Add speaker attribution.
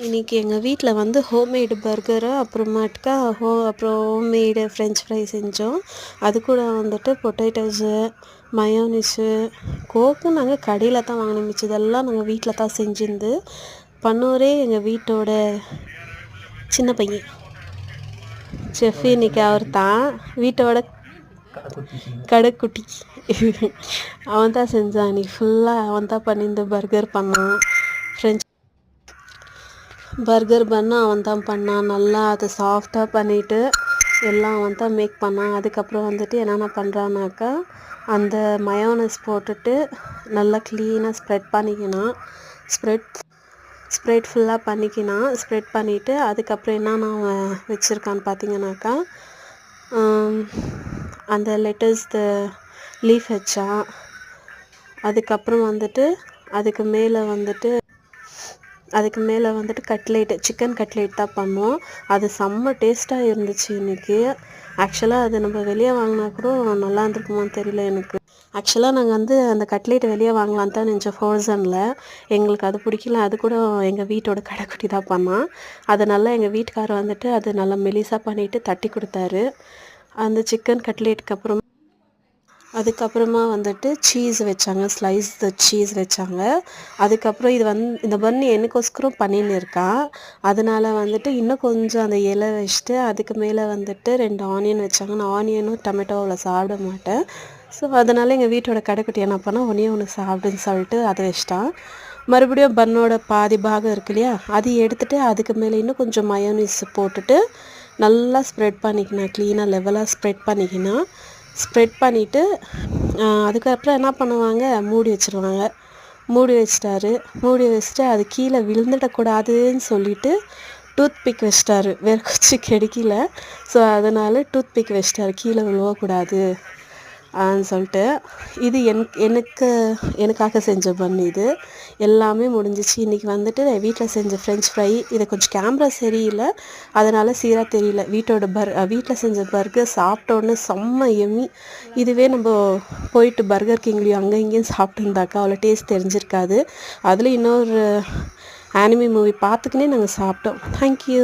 Speaker 1: இன்றைக்கி எங்கள் வீட்டில் வந்து ஹோம்மேடு பர்கரு அப்புறமாட்டுக்கா அப்புறம் ஹோம்மேடு ஃப்ரெஞ்ச் ஃப்ரை செஞ்சோம். அது கூட வந்துட்டு பொட்டேட்டோஸு, மயோனிஸு, கோக்கு நாங்கள் கடையில் தான் வாங்கினோம். மிச்சதெல்லாம் நாங்கள் வீட்டில் தான் செஞ்சிருந்து பண்ணோரே எங்கள் வீட்டோட சின்ன பையன் செஃப். இன்றைக்கி அவர் தான் வீட்டோட கடைக்குட்டி. அவன் தான் செஞ்சான். இன்றைக்கி ஃபுல்லாக அவன் தான் பண்ணியிருந்து பர்கர் பண்ணான். ஃப்ரெஞ்ச் பர்கர் பண்ண அவன் தான் பண்ணான். நல்லா அதை சாஃப்டாக பண்ணிவிட்டு எல்லாம் அவன் தான் மேக் பண்ணான். அதுக்கப்புறம் வந்துட்டு என்னென்ன பண்ணுறான்னாக்கா, அந்த மயோனஸ் போட்டுட்டு நல்லா க்ளீனாக ஸ்ப்ரெட் பண்ணிக்கினான். ஸ்ப்ரெட் ஃபுல்லாக பண்ணிக்கினான். ஸ்ப்ரெட் பண்ணிவிட்டு அதுக்கப்புறம் என்னென்ன அவன் வச்சுருக்கான்னு பார்த்தீங்கன்னாக்கா, அந்த லெட்டஸ் லீஃப் வச்சான். அதுக்கப்புறம் வந்துட்டு அதுக்கு மேலே வந்துட்டு கட்லேட், சிக்கன் கட்லேட் தான் பண்ணோம். அது செம்ம டேஸ்ட்டாக இருந்துச்சு இன்றைக்கி. ஆக்சுவலாக அது நம்ம வெளியே வாங்கினா கூட நல்லா இருந்திருக்குமான்னு தெரியல எனக்கு. ஆக்சுவலாக நாங்கள் வந்து அந்த கட்லேட்டை வெளியே வாங்கலான்னு தான் நினச்சோம் ஃப்ரோசனில். எங்களுக்கு அது பிடிக்கல. அது கூட எங்கள் வீட்டோட கடைக்குட்டி தான் பண்ணான். அதை நல்லா எங்கள் வீட்டுக்காரர் வந்துட்டு அது நல்லா மெலிசாக பண்ணிவிட்டு தட்டி கொடுத்தாரு. அந்த சிக்கன் கட்லேட்டுக்கு அதுக்கப்புறமா வந்துட்டு சீஸ் வச்சாங்க, ஸ்லைஸ் சீஸ் வச்சாங்க. அதுக்கப்புறம் இந்த பன் எனக்கோஸ்கரம் பண்ணின்னு இருக்கான். அதனால் வந்துட்டு இன்னும் கொஞ்சம் அந்த இலை வச்சுட்டு அதுக்கு மேலே வந்துட்டு 2 ஆனியன் வச்சாங்க. நான் ஆனியனும் டொமேட்டோவில் சாப்பிட மாட்டேன். ஸோ அதனால் எங்கள் வீட்டோட கடைக்குட்டி என்ன பண்ணால் ஒன்று சாப்பிடுன்னு சொல்லிட்டு அதை வச்சிட்டான். மறுபடியும் பன்னோட பாதி பாகம் இருக்கு இல்லையா, அது எடுத்துகிட்டு அதுக்கு மேலே இன்னும் கொஞ்சம் மயோனிஸ் போட்டுட்டு நல்லா ஸ்ப்ரெட் பண்ணிக்கினேன். க்ளீனாக லெவலாக ஸ்ப்ரெட் பண்ணிவிட்டு அதுக்கப்புறம் என்ன பண்ணுவாங்க, மூடி வச்சுருவாங்க. மூடி வச்சுட்டு அது கீழே விழுந்துடக்கூடாதுன்னு சொல்லிவிட்டு டூத் பிக் வச்சிட்டாரு. வேறு குச்சி கிடைக்கல. ஸோ அதனால் டூத் பிக் வச்சிட்டாரு, கீழே விழுவக்கூடாது சொல்லிட்டு. இது எனக்காக செஞ்ச பன். இது எல்லாமே முடிஞ்சிச்சு. இன்றைக்கி வந்துட்டு வீட்டில் செஞ்ச ஃப்ரெஞ்ச் ஃப்ரை. இது கொஞ்சம் கேமரா சரியில்லை, அதனால் சீராக தெரியல. வீட்டில் செஞ்ச பர்கர் சாப்பிட்டோன்னே செம்ம எம்மி. இதுவே நம்ம போயிட்டு பர்கர் கிங்லேயும் அங்கே இங்கேயும் சாப்பிட்டுருந்தாக்கா அவ்வளோ டேஸ்ட் தெரிஞ்சிருக்காது. அதில் இன்னொரு ஆனிமி மூவி பார்த்துக்கினே நாங்கள் சாப்பிட்டோம். தேங்க்யூ.